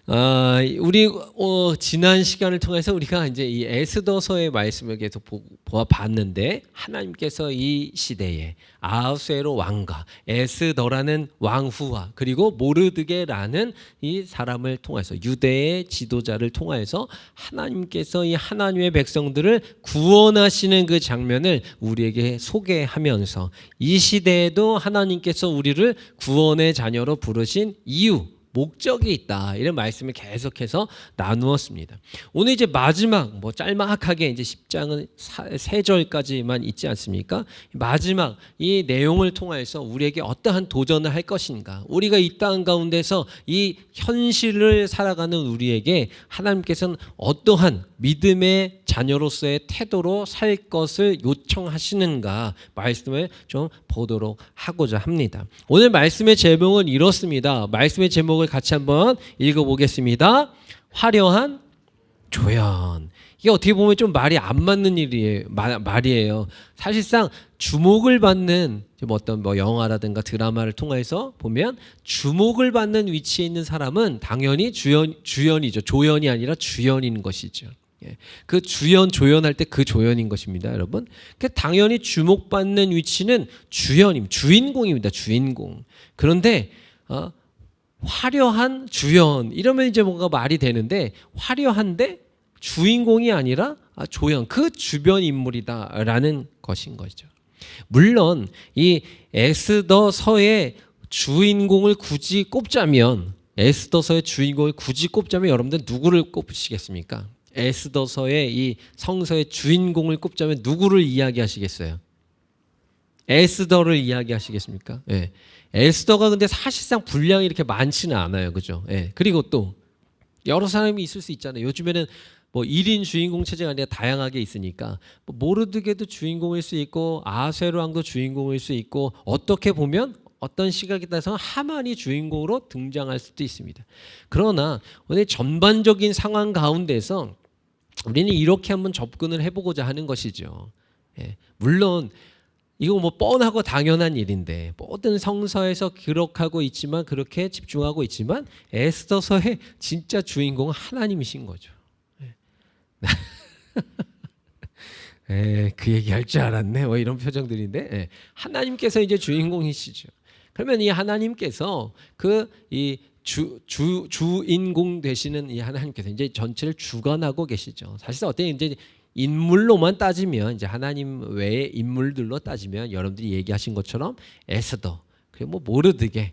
우리 지난 시간을 통해서 우리가 이제 이 에스더서의 말씀을 계속 보아봤는데, 하나님께서 이 시대에 아하수에로 왕과 에스더라는 왕후와 그리고 모르드게라는 이 사람을 통해서, 유대의 지도자를 통해서 하나님께서 이 하나님의 백성들을 구원하시는 그 장면을 우리에게 소개하면서, 이 시대에도 하나님께서 우리를 구원의 자녀로 부르신 이유, 목적이 있다, 이런 말씀을 계속해서 나누었습니다. 오늘 이제 마지막 짤막하게 이제 10장은 3절까지만 있지 않습니까? 마지막 이 내용을 통해서 우리에게 어떠한 도전을 할 것인가, 우리가 이 땅 가운데서 이 현실을 살아가는 우리에게 하나님께서는 어떠한 믿음의 자녀로서의 태도로 살 것을 요청하시는가, 말씀을 좀 보도록 하고자 합니다. 오늘 말씀의 제목은 이렇습니다. 말씀의 제목을 같이 한번 읽어보겠습니다. 화려한 조연. 이게 어떻게 보면 좀 말이 안 맞는 말이에요. 사실상 주목을 받는 어떤 영화라든가 드라마를 통해서 보면, 주목을 받는 위치에 있는 사람은 당연히 주연이죠. 조연이 아니라 주연인 것이죠. 그 조연할 때 그 조연인 것입니다, 여러분. 당연히 주목받는 위치는 주인공입니다, 주인공. 그런데 화려한 주연, 이러면 이제 뭔가 말이 되는데, 화려한데 주인공이 아니라 조연, 그 주변 인물이다라는 것인 거죠. 물론 이 에스더서의 주인공을 굳이 꼽자면, 여러분들 누구를 꼽으시겠습니까? 에스더서의 이 성서의 주인공을 꼽자면 누구를 이야기하시겠어요? 에스더를 이야기하시겠습니까? 예. 에스더가 근데 사실상 분량이 이렇게 많지는 않아요, 그죠? 예. 그리고 또 여러 사람이 있을 수 있잖아요. 요즘에는 1인 주인공 체제가 아니라 다양하게 있으니까, 모르드게도 주인공일 수 있고 아하수에로 왕도 주인공일 수 있고, 어떻게 보면 어떤 시각에 따라서 하만이 주인공으로 등장할 수도 있습니다. 그러나 오늘 전반적인 상황 가운데서 우리는 이렇게 한번 접근을 해보고자 하는 것이죠. 예. 물론 이거 뻔하고 당연한 일인데, 모든 성서에서 기록하고 있지만, 그렇게 집중하고 있지만, 에스더서의 진짜 주인공은 하나님이신 거죠. 그 얘기할 줄 알았네, 이런 표정들인데, 하나님께서 이제 주인공이시죠. 그러면 이 하나님께서 이 주인공 되시는 이 하나님께서 이제 전체를 주관하고 계시죠. 사실 어때, 이제 인물로만 따지면, 이제 하나님 외의 인물들로 따지면 여러분들이 얘기하신 것처럼 에스더, 그리고 모르드게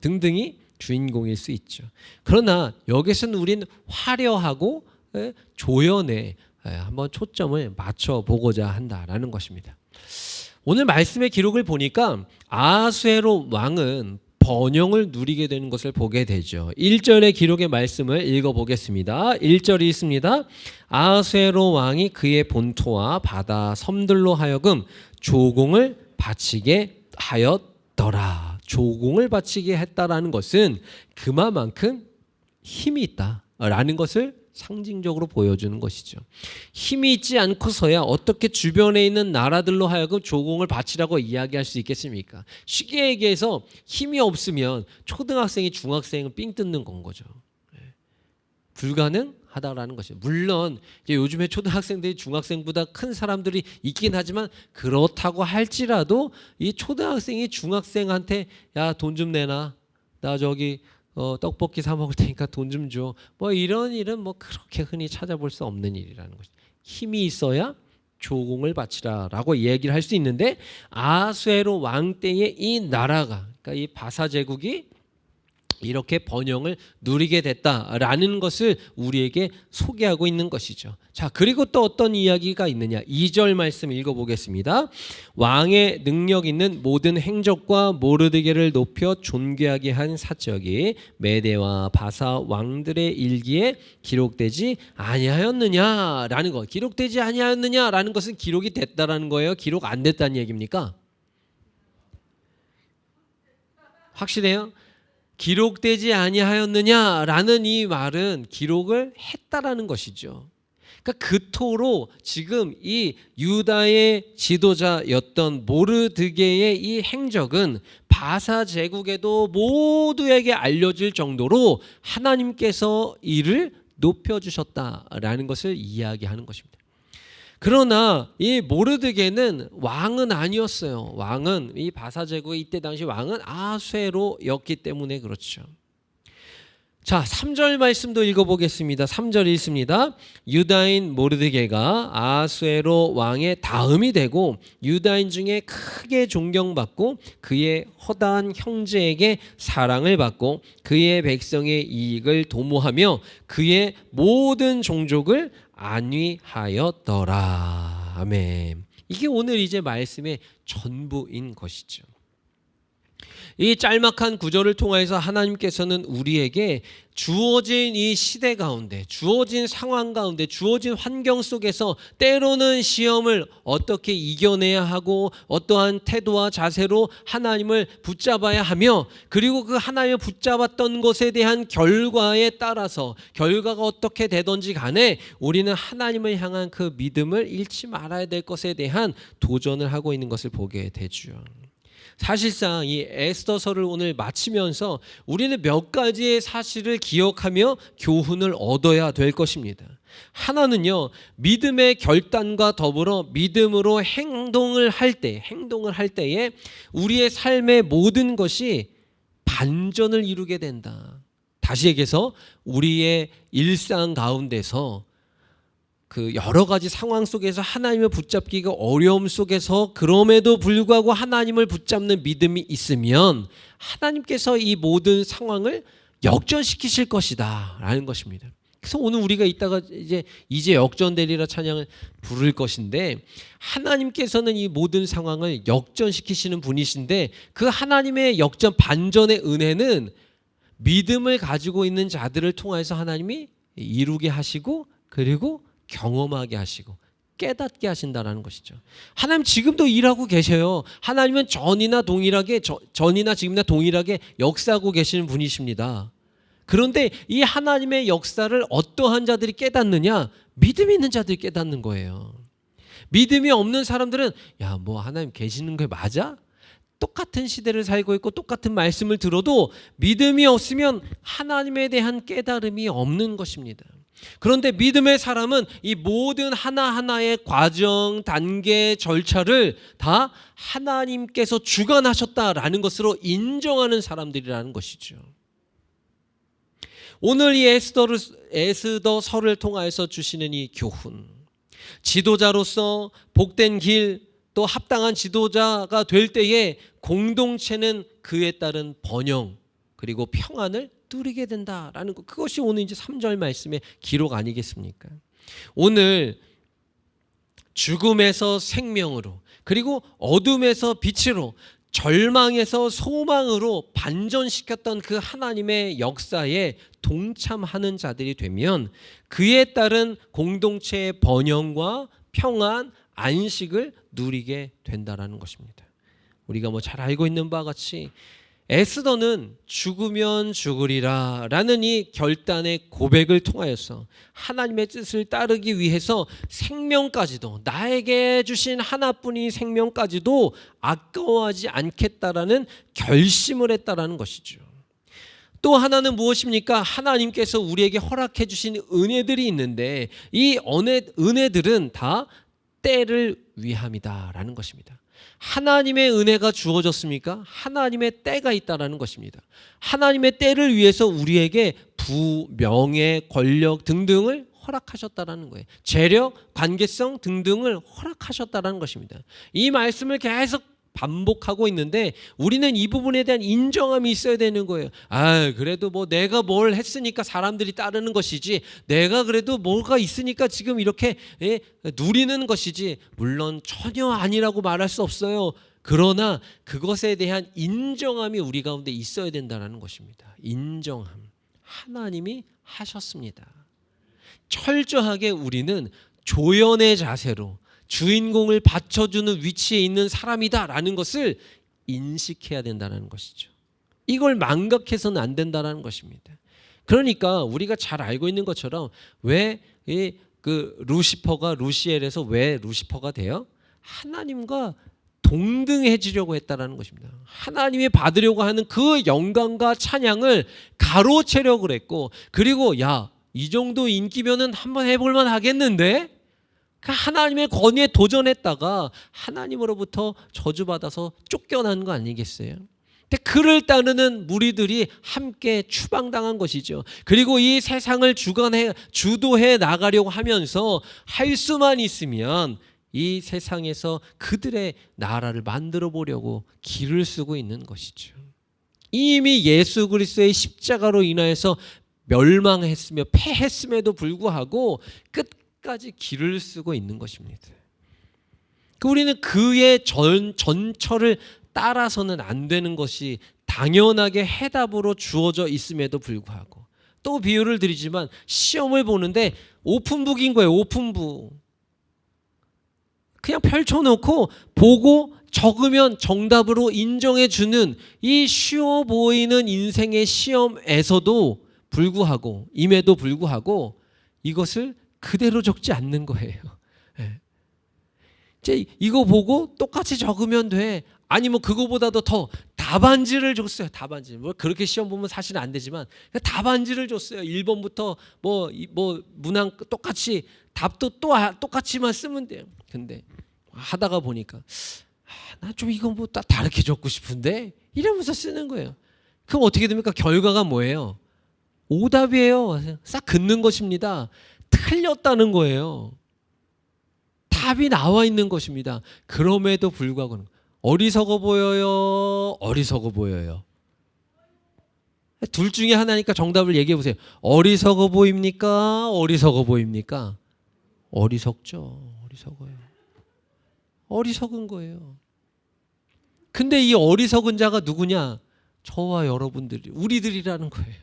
등등이 주인공일 수 있죠. 그러나 여기서는 우리는 화려하고 조연에 한번 초점을 맞춰 보고자 한다라는 것입니다. 오늘 말씀의 기록을 보니까 아하수에로 왕은 번영을 누리게 되는 것을 보게 되죠. 1절의 기록의 말씀을 읽어보겠습니다. 1절이 있습니다. 아하수에로 왕이 그의 본토와 바다 섬들로 하여금 조공을 바치게 하였더라. 조공을 바치게 했다라는 것은 그만큼 힘이 있다라는 것을 상징적으로 보여주는 것이죠. 힘이 있지 않고서야 어떻게 주변에 있는 나라들로 하여금 조공을 바치라고 이야기할 수 있겠습니까? 쉽게 얘기해서 힘이 없으면 초등학생이 중학생을 삥 뜯는 건 거죠. 불가능하다라는 것이죠. 물론 이제 요즘에 초등학생들이 중학생보다 큰 사람들이 있긴 하지만, 그렇다고 할지라도 이 초등학생이 중학생한테 야, 돈 좀 내놔, 나 저기 떡볶이 사 먹을 테니까 돈 좀 줘, 이런 일은 그렇게 흔히 찾아볼 수 없는 일이라는 것이죠. 힘이 있어야 조공을 바치라라고 얘기를 할 수 있는데, 아하수에로 왕 때의 이 나라가, 그러니까 이 바사 제국이 이렇게 번영을 누리게 됐다라는 것을 우리에게 소개하고 있는 것이죠. 자, 그리고 또 어떤 이야기가 있느냐, 2절 말씀 읽어보겠습니다. 왕의 능력 있는 모든 행적과 모르드게를 높여 존귀하게 한 사적이 메대와 바사 왕들의 일기에 기록되지 아니하였느냐라는 것. 기록되지 아니하였느냐라는 것은 기록이 됐다라는 거예요, 기록 안 됐다는 얘기입니까? 확실해요? 기록되지 아니하였느냐라는 이 말은 기록을 했다라는 것이죠. 그러니까 그토록 지금 이 유다의 지도자였던 모르드게의 이 행적은 바사 제국에도 모두에게 알려질 정도로 하나님께서 이를 높여주셨다라는 것을 이야기하는 것입니다. 그러나 이 모르드게는 왕은 아니었어요. 왕은 이 바사 제국의 이때 당시 왕은 아수에로였기 때문에 그렇죠. 자, 3절 말씀도 읽어보겠습니다. 3절 읽습니다. 유다인 모르드게가 아수에로 왕의 다음이 되고 유다인 중에 크게 존경받고 그의 허다한 형제에게 사랑을 받고 그의 백성의 이익을 도모하며 그의 모든 종족을 안위하였더라. 아멘. 이게 오늘 이제 말씀의 전부인 것이죠. 이 짤막한 구절을 통해서 하나님께서는 우리에게 주어진 이 시대 가운데, 주어진 상황 가운데, 주어진 환경 속에서 때로는 시험을 어떻게 이겨내야 하고 어떠한 태도와 자세로 하나님을 붙잡아야 하며, 그리고 그 하나님을 붙잡았던 것에 대한 결과에 따라서 결과가 어떻게 되든지 간에 우리는 하나님을 향한 그 믿음을 잃지 말아야 될 것에 대한 도전을 하고 있는 것을 보게 되죠. 사실상 이 에스더서를 오늘 마치면서 우리는 몇 가지의 사실을 기억하며 교훈을 얻어야 될 것입니다. 하나는요, 믿음의 결단과 더불어 믿음으로 행동을 할 때에 우리의 삶의 모든 것이 반전을 이루게 된다. 다시 얘기해서 우리의 일상 가운데서 그 여러 가지 상황 속에서 하나님을 붙잡기가 어려움 속에서 그럼에도 불구하고 하나님을 붙잡는 믿음이 있으면 하나님께서 이 모든 상황을 역전시키실 것이다 라는 것입니다. 그래서 오늘 우리가 이따가 이제 역전되리라 찬양을 부를 것인데, 하나님께서는 이 모든 상황을 역전시키시는 분이신데 그 하나님의 역전 반전의 은혜는 믿음을 가지고 있는 자들을 통해서 하나님이 이루게 하시고 그리고 경험하게 하시고 깨닫게 하신다는 것이죠. 하나님 지금도 일하고 계셔요. 하나님은 전이나 지금이나 동일하게 역사하고 계시는 분이십니다. 그런데 이 하나님의 역사를 어떠한 자들이 깨닫느냐? 믿음이 있는 자들이 깨닫는 거예요. 믿음이 없는 사람들은 야, 뭐 하나님 계시는 게 맞아? 똑같은 시대를 살고 있고 똑같은 말씀을 들어도 믿음이 없으면 하나님에 대한 깨달음이 없는 것입니다. 그런데 믿음의 사람은 이 모든 하나하나의 과정, 단계, 절차를 다 하나님께서 주관하셨다라는 것으로 인정하는 사람들이라는 것이죠. 오늘 이 에스더서를 통하여서 주시는 이 교훈, 지도자로서 복된 길, 또 합당한 지도자가 될 때에 공동체는 그에 따른 번영 그리고 평안을 누리게 된다라는 것, 그것이 오늘 이제 3절 말씀의 기록 아니겠습니까? 오늘 죽음에서 생명으로, 그리고 어둠에서 빛으로, 절망에서 소망으로 반전시켰던 그 하나님의 역사에 동참하는 자들이 되면 그에 따른 공동체의 번영과 평안, 안식을 누리게 된다라는 것입니다. 우리가 뭐 잘 알고 있는 바와 같이 에스더는 죽으면 죽으리라 라는 이 결단의 고백을 통하여서 하나님의 뜻을 따르기 위해서 생명까지도, 나에게 주신 하나뿐인 생명까지도 아까워하지 않겠다라는 결심을 했다라는 것이죠. 또 하나는 무엇입니까? 하나님께서 우리에게 허락해 주신 은혜들이 있는데 이 은혜들은 다 때를 위함이다라는 것입니다. 하나님의 은혜가 주어졌습니까? 하나님의 때가 있다라는 것입니다. 하나님의 때를 위해서 우리에게 부, 명예, 권력 등등을 허락하셨다라는 거예요. 재력, 관계성 등등을 허락하셨다라는 것입니다. 이 말씀을 계속 반복하고 있는데 우리는 이 부분에 대한 인정함이 있어야 되는 거예요. 그래도 뭐 내가 뭘 했으니까 사람들이 따르는 것이지, 내가 그래도 뭐가 있으니까 지금 이렇게 누리는 것이지, 물론 전혀 아니라고 말할 수 없어요. 그러나 그것에 대한 인정함이 우리 가운데 있어야 된다는 것입니다. 인정함. 하나님이 하셨습니다. 철저하게 우리는 조연의 자세로 주인공을 받쳐주는 위치에 있는 사람이다라는 것을 인식해야 된다는 것이죠. 이걸 망각해서는 안 된다는 것입니다. 그러니까 우리가 잘 알고 있는 것처럼 왜 그 루시퍼가 루시엘에서 왜 루시퍼가 돼요? 하나님과 동등해지려고 했다라는 것입니다. 하나님이 받으려고 하는 그 영광과 찬양을 가로채려고 그랬고, 그리고 야, 이 정도 인기면은 한번 해볼만 하겠는데? 하나님의 권위에 도전했다가 하나님으로부터 저주받아서 쫓겨난 거 아니겠어요? 근데 그를 따르는 무리들이 함께 추방당한 것이죠. 그리고 이 세상을 주도해 나가려고 하면서 할 수만 있으면 이 세상에서 그들의 나라를 만들어 보려고 길을 쓰고 있는 것이죠. 이미 예수 그리스도의 십자가로 인하여서 멸망했으며 패했음에도 불구하고 끝까지 길을 쓰고 있는 것입니다. 우리는 그의 전철을 따라서는 안 되는 것이 당연하게 해답으로 주어져 있음에도 불구하고, 또 비유를 드리지만 시험을 보는데 오픈북인 거예요. 오픈북. 그냥 펼쳐놓고 보고 적으면 정답으로 인정해주는 이 쉬워 보이는 인생의 시험에서도 불구하고, 임에도 불구하고 이것을 그대로 적지 않는 거예요. 이제 이거 보고 똑같이 적으면 돼. 아니면 그거보다도 더 답안지를 줬어요. 답안지. 뭐 그렇게 시험 보면 사실은 안 되지만 답안지를 줬어요. 1번부터 뭐 문항 똑같이 답도 또 똑같이만 쓰면 돼요. 근데 하다가 보니까 나 좀 이거 뭐 다르게 적고 싶은데 이러면서 쓰는 거예요. 그럼 어떻게 됩니까? 결과가 뭐예요? 오답이에요. 싹 긋는 것입니다. 틀렸다는 거예요. 답이 나와 있는 것입니다. 그럼에도 불구하고 어리석어 보여요. 어리석어 보여요. 둘 중에 하나니까 정답을 얘기해 보세요. 어리석어 보입니까? 어리석어 보입니까? 어리석죠. 어리석어요. 어리석은 거예요. 근데 이 어리석은 자가 누구냐? 저와 여러분들이, 우리들이라는 거예요.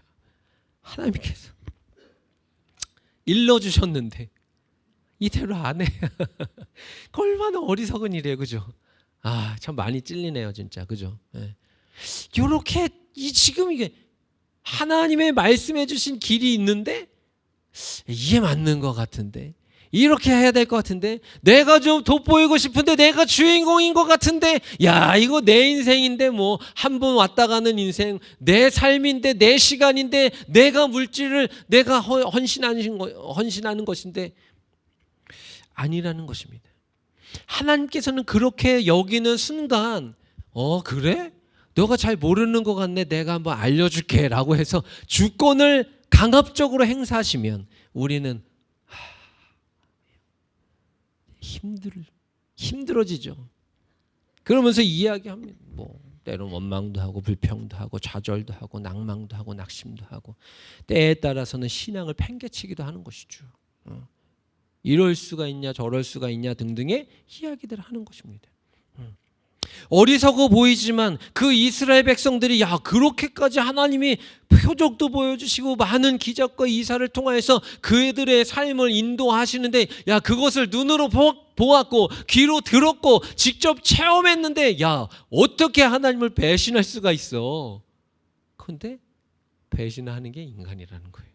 하나님께서 일러주셨는데 이대로 안 해. 얼마나 어리석은 일이에요. 그죠? 아, 참 많이 찔리네요. 진짜. 그죠? 네. 요렇게 지금 이게 하나님의 말씀해 주신 길이 있는데 이게 맞는 것 같은데, 이렇게 해야 될 것 같은데, 내가 좀 돋보이고 싶은데, 내가 주인공인 것 같은데, 야, 이거 내 인생인데, 뭐 한 번 왔다 가는 인생, 내 삶인데, 내 시간인데, 내가 물질을 내가 헌신하는 것인데 아니라는 것입니다. 하나님께서는 그렇게 여기는 순간 그래? 너가 잘 모르는 것 같네. 내가 한번 알려줄게 라고 해서 주권을 강압적으로 행사하시면 우리는 힘들어지죠. 그러면서 이야기합니다. 뭐 때론 원망도 하고 불평도 하고 좌절도 하고 낭망도 하고 낙심도 하고, 때에 따라서는 신앙을 팽개치기도 하는 것이죠. 이럴 수가 있냐 저럴 수가 있냐 등등의 이야기들을 하는 것입니다. 어리석어 보이지만 그 이스라엘 백성들이 야, 그렇게까지 하나님이 표적도 보여주시고 많은 기적과 이사를 통하여서 그들의 삶을 인도하시는데, 야, 그것을 눈으로 보았고 귀로 들었고 직접 체험했는데, 야, 어떻게 하나님을 배신할 수가 있어? 그런데 배신하는 게 인간이라는 거예요.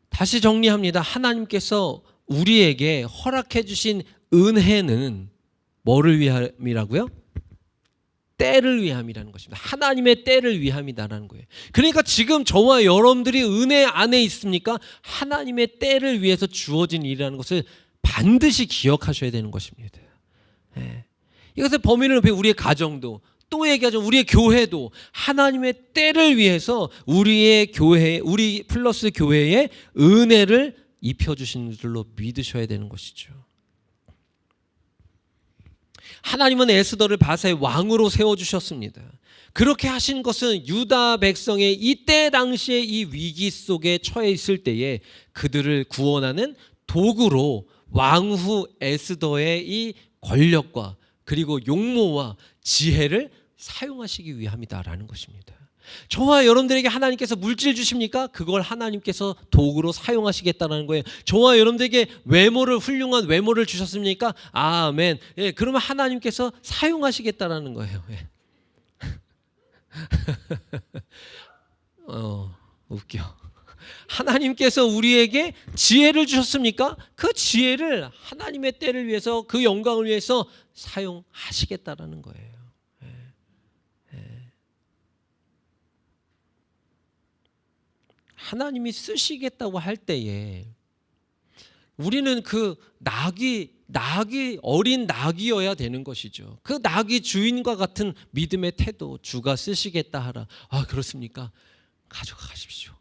다시 정리합니다. 하나님께서 우리에게 허락해 주신 은혜는 뭐를 위함이라고요? 때를 위함이라는 것입니다. 하나님의 때를 위함이다라는 거예요. 그러니까 지금 저와 여러분들이 은혜 안에 있습니까? 하나님의 때를 위해서 주어진 일이라는 것을 반드시 기억하셔야 되는 것입니다. 이것의 범위를 높여 우리의 가정도, 또 얘기하죠. 우리의 교회도 하나님의 때를 위해서 우리의 교회, 우리 플러스 교회에 은혜를 입혀주신 줄로 믿으셔야 되는 것이죠. 하나님은 에스더를 바사의 왕으로 세워주셨습니다. 그렇게 하신 것은 유다 백성의 이때 당시에 이 위기 속에 처해 있을 때에 그들을 구원하는 도구로 왕후 에스더의 이 권력과 그리고 용모와 지혜를 사용하시기 위함이다라는 것입니다. 저와 여러분들에게 하나님께서 물질 주십니까? 그걸 하나님께서 도구로 사용하시겠다는 거예요. 저와 여러분들에게 훌륭한 외모를 주셨습니까? 아멘. 예, 그러면 하나님께서 사용하시겠다는 거예요. 예. 웃겨. 하나님께서 우리에게 지혜를 주셨습니까? 그 지혜를 하나님의 때를 위해서, 그 영광을 위해서 사용하시겠다라는 거예요. 하나님이 쓰시겠다고 할 때에 우리는 그 낙이 어린 낙이어야 되는 것이죠. 그 낙이 주인과 같은 믿음의 태도, 주가 쓰시겠다 하라. 아, 그렇습니까? 가져가십시오.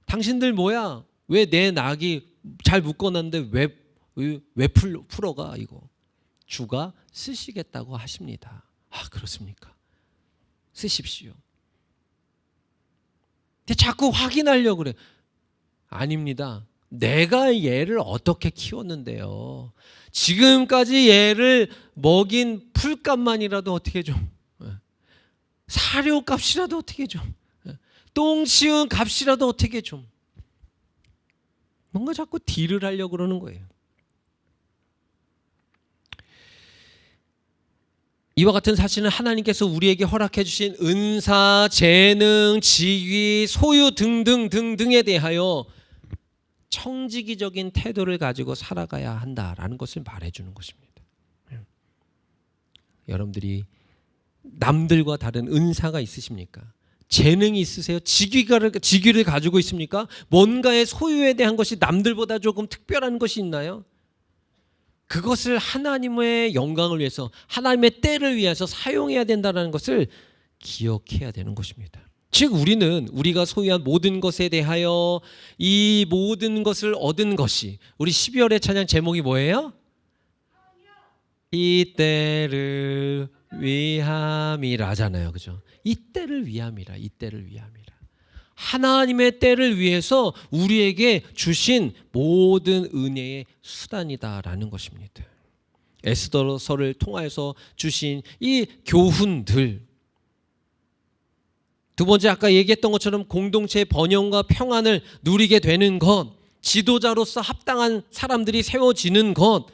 당신들 뭐야? 왜 내 낙이 잘 묶어놨는데 왜 풀어가 이거? 주가 쓰시겠다고 하십니다. 아, 그렇습니까? 쓰십시오. 근데 자꾸 확인하려고 그래. 아닙니다. 내가 얘를 어떻게 키웠는데요. 지금까지 얘를 먹인 풀값만이라도 어떻게 좀, 사료값이라도 어떻게 좀, 똥 치운 값이라도 어떻게 좀, 뭔가 자꾸 딜을 하려고 그러는 거예요. 이와 같은 사실은 하나님께서 우리에게 허락해 주신 은사, 재능, 지위, 소유 등등에 대하여 청지기적인 태도를 가지고 살아가야 한다라는 것을 말해주는 것입니다. 여러분들이 남들과 다른 은사가 있으십니까? 재능이 있으세요? 직위를 가지고 있습니까? 뭔가의 소유에 대한 것이 남들보다 조금 특별한 것이 있나요? 그것을 하나님의 영광을 위해서, 하나님의 때를 위해서 사용해야 된다는 것을 기억해야 되는 것입니다. 즉 우리가 소유한 모든 것에 대하여 이 모든 것을 얻은 것이, 우리 12월의 찬양 제목이 뭐예요? 이 때를 위함이라잖아요. 그죠? 이 때를 위함이라. 하나님의 때를 위해서 우리에게 주신 모든 은혜의 수단이다라는 것입니다. 에스더서를 통하여서 주신 이 교훈들, 두 번째 아까 얘기했던 것처럼 공동체의 번영과 평안을 누리게 되는 것, 지도자로서 합당한 사람들이 세워지는 것,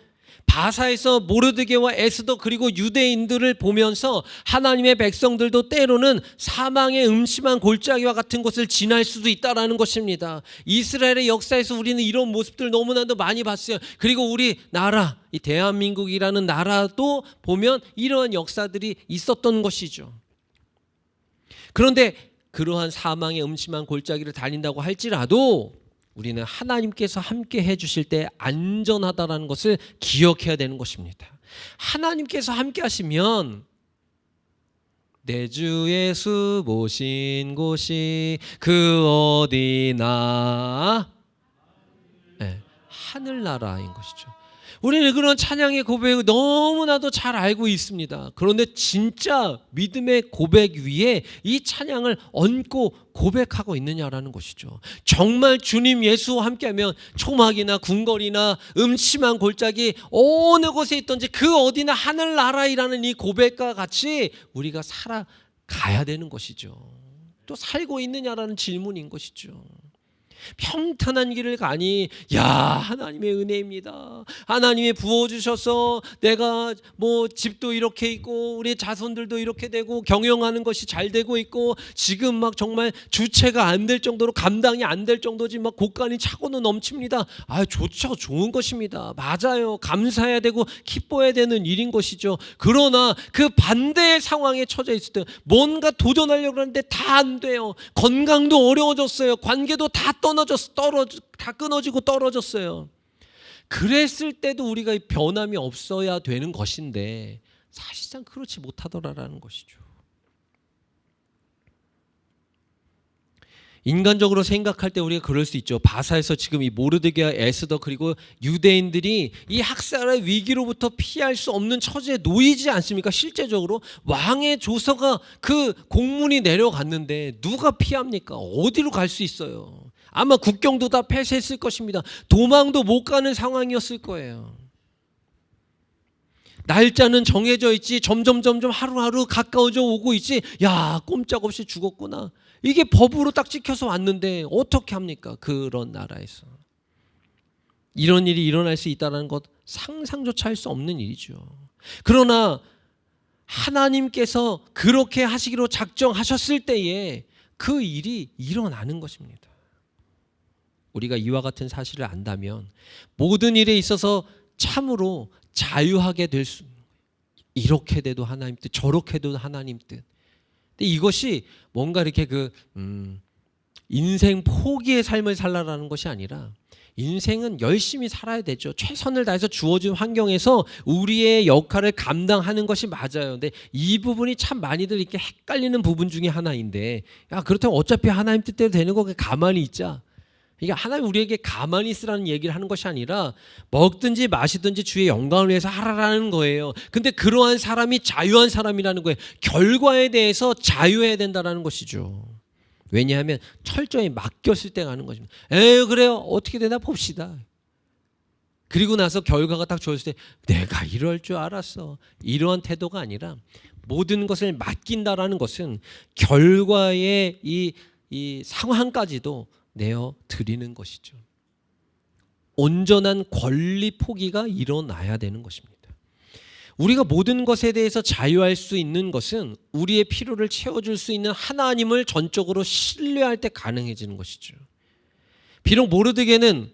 바사에서 모르드게와 에스더 그리고 유대인들을 보면서 하나님의 백성들도 때로는 사망의 음침한 골짜기와 같은 곳을 지날 수도 있다라는 것입니다. 이스라엘의 역사에서 우리는 이런 모습들 너무나도 많이 봤어요. 그리고 우리 나라, 이 대한민국이라는 나라도 보면 이러한 역사들이 있었던 것이죠. 그런데 그러한 사망의 음침한 골짜기를 달린다고 할지라도 우리는 하나님께서 함께 해주실 때 안전하다라는 것을 기억해야 되는 것입니다. 하나님께서 함께 하시면 내 주 예수 모신 곳이 그 어디나, 네, 하늘나라인 것이죠. 우리는 그런 찬양의 고백을 너무나도 잘 알고 있습니다. 그런데 진짜 믿음의 고백 위에 이 찬양을 얹고 고백하고 있느냐라는 것이죠. 정말 주님 예수와 함께하면 초막이나 궁궐이나 음침한 골짜기 어느 곳에 있든지 그 어디나 하늘나라이라는 이 고백과 같이 우리가 살아가야 되는 것이죠. 또 살고 있느냐라는 질문인 것이죠. 평탄한 길을 가니 야 하나님의 은혜입니다. 하나님이 부어주셔서 내가 뭐 집도 이렇게 있고 우리 자손들도 이렇게 되고 경영하는 것이 잘 되고 있고 지금 막 정말 주체가 안 될 정도로 감당이 안 될 정도지 막 곳간이 차고는 넘칩니다. 아 좋죠. 좋은 것입니다. 맞아요. 감사해야 되고 기뻐해야 되는 일인 것이죠. 그러나 그 반대의 상황에 처져 있을 때 뭔가 도전하려고 하는데 다 안 돼요. 건강도 어려워졌어요. 관계도 다 다 끊어지고 떨어졌어요. 그랬을 때도 우리가 변함이 없어야 되는 것인데 사실상 그렇지 못하더라라는 것이죠. 인간적으로 생각할 때 우리가 그럴 수 있죠. 바사에서 지금 이 모르드게와 에스더 그리고 유대인들이 이 학살의 위기로부터 피할 수 없는 처지에 놓이지 않습니까? 실제적으로 왕의 조서가 그 공문이 내려갔는데 누가 피합니까? 어디로 갈 수 있어요? 아마 국경도 다 폐쇄했을 것입니다. 도망도 못 가는 상황이었을 거예요. 날짜는 정해져 있지 점점 하루하루 가까워져 오고 있지 야 꼼짝없이 죽었구나. 이게 법으로 딱 찍혀서 왔는데 어떻게 합니까? 그런 나라에서. 이런 일이 일어날 수 있다는 것 상상조차 할 수 없는 일이죠. 그러나 하나님께서 그렇게 하시기로 작정하셨을 때에 그 일이 일어나는 것입니다. 우리가 이와 같은 사실을 안다면 모든 일에 있어서 참으로 자유하게 될 수, 이렇게 돼도 하나님 뜻, 저렇게 돼도 하나님 뜻. 근데 이것이 뭔가 이렇게 인생 포기의 삶을 살라라는 것이 아니라, 인생은 열심히 살아야 되죠. 최선을 다해서 주어진 환경에서 우리의 역할을 감당하는 것이 맞아요. 근데 이 부분이 참 많이들 이렇게 헷갈리는 부분 중에 하나인데, 야, 그렇다면 어차피 하나님 뜻대로 되는 거 가만히 있자. 이게 하나님 우리에게 가만히 있으라는 얘기를 하는 것이 아니라 먹든지 마시든지 주의 영광을 위해서 하라라는 거예요. 근데 그러한 사람이 자유한 사람이라는 거예요. 결과에 대해서 자유해야 된다는 것이죠. 왜냐하면 철저히 맡겼을 때 가는 것입니다. 에휴, 그래요, 어떻게 되나 봅시다. 그리고 나서 결과가 딱 좋았을 때 내가 이럴 줄 알았어, 이러한 태도가 아니라, 모든 것을 맡긴다라는 것은 결과의 이 상황까지도 내어 드리는 것이죠. 온전한 권리 포기가 일어나야 되는 것입니다. 우리가 모든 것에 대해서 자유할 수 있는 것은 우리의 필요를 채워줄 수 있는 하나님을 전적으로 신뢰할 때 가능해지는 것이죠. 비록 모르드게는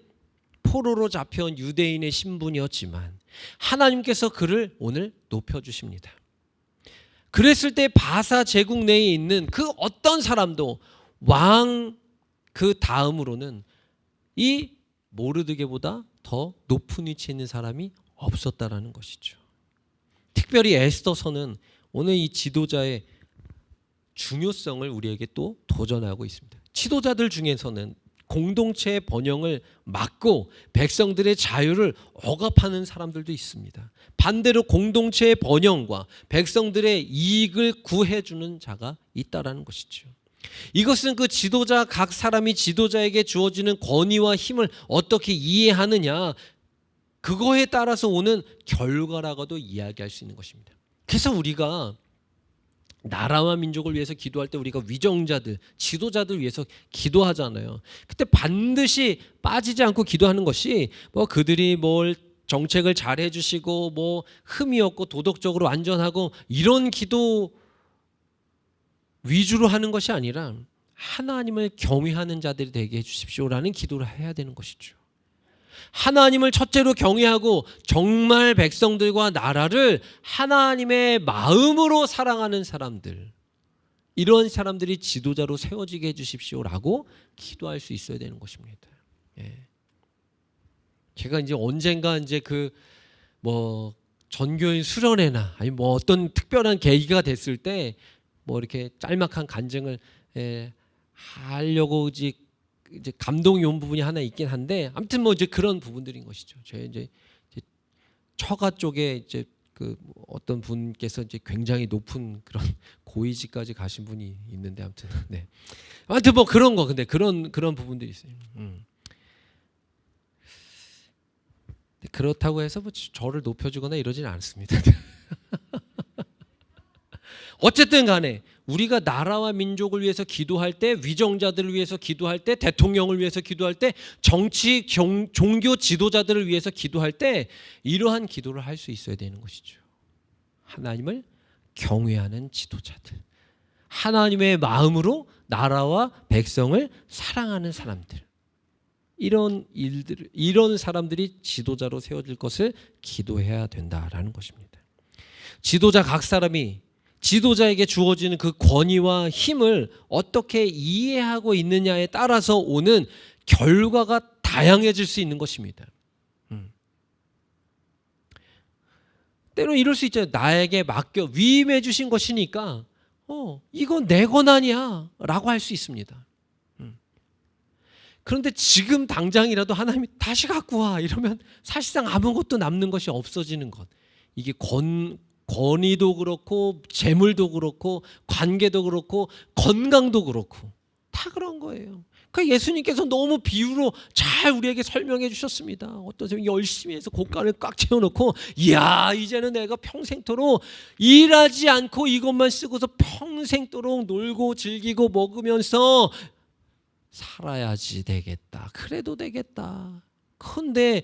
포로로 잡혀온 유대인의 신분이었지만 하나님께서 그를 오늘 높여주십니다. 그랬을 때 바사 제국 내에 있는 그 어떤 사람도 왕 그 다음으로는 이 모르드게보다 더 높은 위치에 있는 사람이 없었다라는 것이죠. 특별히 에스더서는 오늘 이 지도자의 중요성을 우리에게 또 도전하고 있습니다. 지도자들 중에서는 공동체의 번영을 막고 백성들의 자유를 억압하는 사람들도 있습니다. 반대로 공동체의 번영과 백성들의 이익을 구해주는 자가 있다라는 것이죠. 이것은 그 지도자, 각 사람이 지도자에게 주어지는 권위와 힘을 어떻게 이해하느냐, 그거에 따라서 오는 결과라고도 이야기할 수 있는 것입니다. 그래서 우리가 나라와 민족을 위해서 기도할 때 우리가 위정자들, 지도자들 위해서 기도하잖아요. 그때 반드시 빠지지 않고 기도하는 것이 뭐 그들이 뭘 정책을 잘 해주시고 뭐 흠이 없고 도덕적으로 안전하고 이런 기도 위주로 하는 것이 아니라 하나님을 경외하는 자들이 되게 해주십시오라는 기도를 해야 되는 것이죠. 하나님을 첫째로 경외하고 정말 백성들과 나라를 하나님의 마음으로 사랑하는 사람들, 이런 사람들이 지도자로 세워지게 해주십시오라고 기도할 수 있어야 되는 것입니다. 예. 제가 이제 언젠가 이제 뭐 전교인 수련회나 아니 뭐 어떤 특별한 계기가 됐을 때 뭐 이렇게 짤막한 간증을 하려고 이제 감동이 온 부분이 하나 있긴 한데, 아무튼 뭐 이제 그런 부분들인 것이죠. 저희 이제 처가 쪽에 이제 어떤 분께서 이제 굉장히 높은 그런 고위직까지 가신 분이 있는데, 아무튼 뭐 그런 거, 근데 그런 부분들이 있어요. 그렇다고 해서 뭐 저를 높여주거나 이러지는 않습니다. 어쨌든 간에 우리가 나라와 민족을 위해서 기도할 때, 위정자들을 위해서 기도할 때, 대통령을 위해서 기도할 때, 정치, 종교 지도자들을 위해서 기도할 때 이러한 기도를 할 수 있어야 되는 것이죠. 하나님을 경외하는 지도자들, 하나님의 마음으로 나라와 백성을 사랑하는 사람들, 이런 사람들이 지도자로 세워질 것을 기도해야 된다라는 것입니다. 지도자 각 사람이 지도자에게 주어지는 그 권위와 힘을 어떻게 이해하고 있느냐에 따라서 오는 결과가 다양해질 수 있는 것입니다. 때로 이럴 수 있잖아요. 나에게 맡겨 위임해 주신 것이니까 이건 내 권한이야 라고 할 수 있습니다. 그런데 지금 당장이라도 하나님이 다시 갖고 와 이러면 사실상 아무것도 남는 것이 없어지는 것. 이게 권위도 그렇고 재물도 그렇고 관계도 그렇고 건강도 그렇고 다 그런 거예요. 그러니까 예수님께서 너무 비유로 잘 우리에게 설명해 주셨습니다. 어떤 사람이 열심히 해서 고간을 꽉 채워놓고 이야 이제는 내가 평생토록 일하지 않고 이것만 쓰고서 평생토록 놀고 즐기고 먹으면서 살아야지 되겠다. 그래도 되겠다. 그런데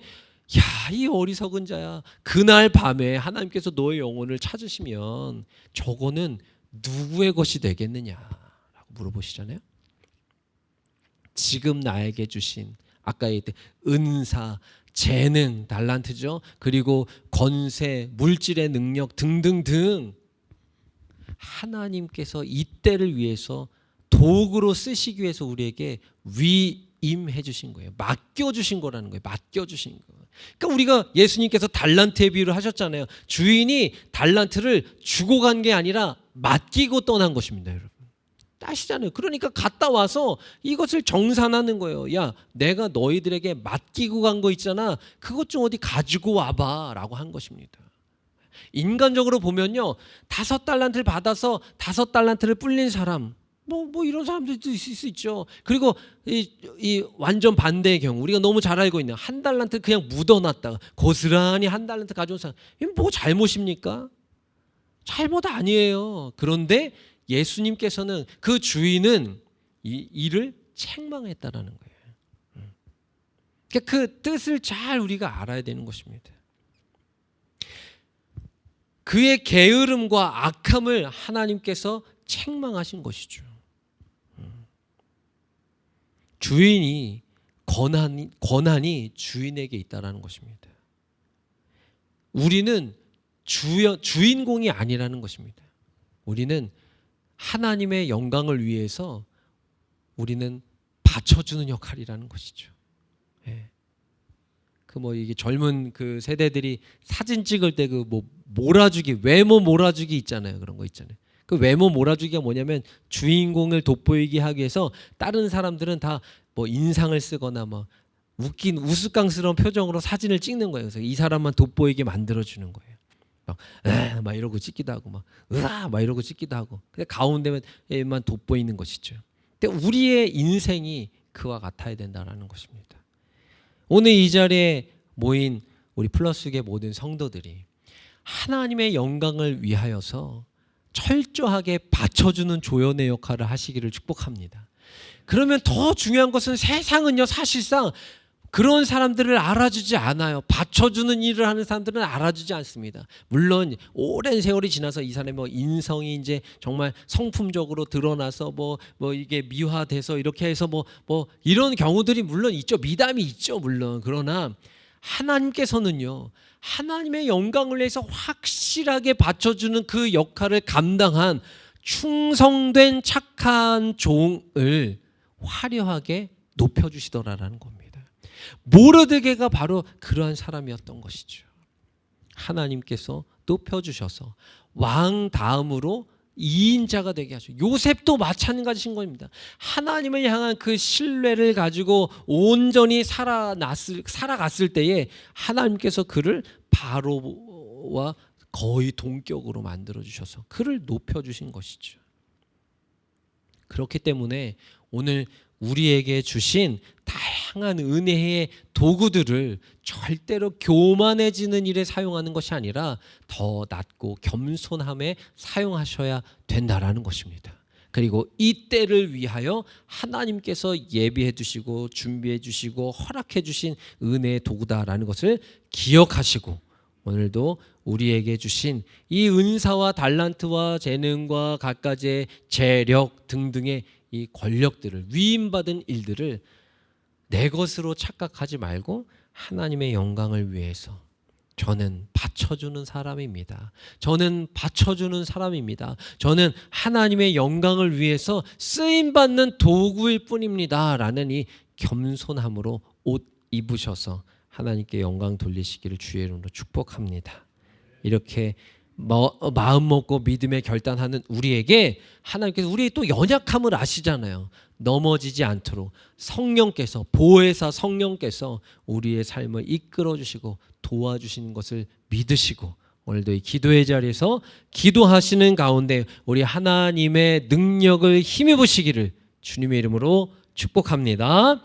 야, 이 어리석은 자야. 그날 밤에 하나님께서 너의 영혼을 찾으시면 저거는 누구의 것이 되겠느냐라고 물어보시잖아요. 지금 나에게 주신 아까 얘기했던 은사, 재능, 달란트죠. 그리고 권세, 물질의 능력 등등등 하나님께서 이때를 위해서 도구로 쓰시기 위해서 우리에게 위임해 주신 거예요. 맡겨 주신 거라는 거예요. 맡겨 주신 거. 그러니까 우리가 예수님께서 달란트의 비유를 하셨잖아요. 주인이 달란트를 주고 간 게 아니라 맡기고 떠난 것입니다, 여러분. 따시잖아요. 그러니까 갔다 와서 이것을 정산하는 거예요. 야, 내가 너희들에게 맡기고 간 거 있잖아. 그것 좀 어디 가지고 와봐 라고 한 것입니다. 인간적으로 보면요, 5달란트를 받아서 5달란트를 불린 사람, 뭐 이런 사람들도 있을 수 있죠. 그리고 이 완전 반대의 경우, 우리가 너무 잘 알고 있는 1달란트 그냥 묻어놨다가 고스란히 1달란트 가져온 사람, 이건 뭐 잘못입니까? 잘못 아니에요. 그런데 예수님께서는 그 주인은 이 일을 책망했다라는 거예요. 그러니까 그 뜻을 잘 우리가 알아야 되는 것입니다. 그의 게으름과 악함을 하나님께서 책망하신 것이죠. 주인이 권한이 주인에게 있다라는 것입니다. 우리는 주인공이 아니라는 것입니다. 우리는 하나님의 영광을 위해서 우리는 받쳐주는 역할이라는 것이죠. 예. 이게 젊은 그 세대들이 사진 찍을 때 몰아주기, 외모 몰아주기 있잖아요. 그런 거 있잖아요. 그 외모 몰아주기가 뭐냐면 주인공을 돋보이게 하기 위해서 다른 사람들은 다 인상을 쓰거나 웃긴 우스꽝스러운 표정으로 사진을 찍는 거예요. 그래서 이 사람만 돋보이게 만들어주는 거예요. 막 이러고 찍기도 하고 막 이러고 찍기도 하고. 근데 가운데만 돋보이는 것이죠. 근데 우리의 인생이 그와 같아야 된다라는 것입니다. 오늘 이 자리에 모인 우리 플러스계 모든 성도들이 하나님의 영광을 위하여서 철저하게 받쳐주는 조연의 역할을 하시기를 축복합니다. 그러면 더 중요한 것은 세상은요, 사실상 그런 사람들을 알아주지 않아요. 받쳐주는 일을 하는 사람들은 알아주지 않습니다. 물론 오랜 세월이 지나서 이 사람의 인성이 이제 정말 성품적으로 드러나서 이게 미화돼서 이렇게 해서 이런 경우들이 물론 있죠. 미담이 있죠, 물론. 그러나 하나님께서는요, 하나님의 영광을 위해서 확실하게 받쳐주는 그 역할을 감당한 충성된 착한 종을 화려하게 높여주시더라라는 겁니다. 모르드게가 바로 그러한 사람이었던 것이죠. 하나님께서 높여주셔서 왕 다음으로 2인자가 되게 하죠. 요셉도 마찬가지신 겁니다. 하나님을 향한 그 신뢰를 가지고 온전히 살아갔을 때에 하나님께서 그를 바로와 거의 동격으로 만들어주셔서 그를 높여주신 것이죠. 그렇기 때문에 오늘 우리에게 주신 다양한 은혜의 도구들을 절대로 교만해지는 일에 사용하는 것이 아니라 더 낮고 겸손함에 사용하셔야 된다라는 것입니다. 그리고 이 때를 위하여 하나님께서 예비해 주시고 준비해 주시고 허락해 주신 은혜의 도구다라는 것을 기억하시고, 오늘도 우리에게 주신 이 은사와 달란트와 재능과 갖가지의 재력 등등의 이 권력들을, 위임받은 일들을 내 것으로 착각하지 말고 하나님의 영광을 위해서 저는 받쳐주는 사람입니다. 저는 받쳐주는 사람입니다. 저는 하나님의 영광을 위해서 쓰임받는 도구일 뿐입니다 라는 이 겸손함으로 옷 입으셔서 하나님께 영광 돌리시기를 주의 이름으로 축복합니다. 이렇게 마음 먹고 믿음에 결단하는 우리에게 하나님께서 우리의 또 연약함을 아시잖아요. 넘어지지 않도록 성령께서, 보혜사 성령께서 우리의 삶을 이끌어 주시고 도와주시는 것을 믿으시고, 오늘도 이 기도의 자리에서 기도하시는 가운데 우리 하나님의 능력을 힘입으시기를 주님의 이름으로 축복합니다.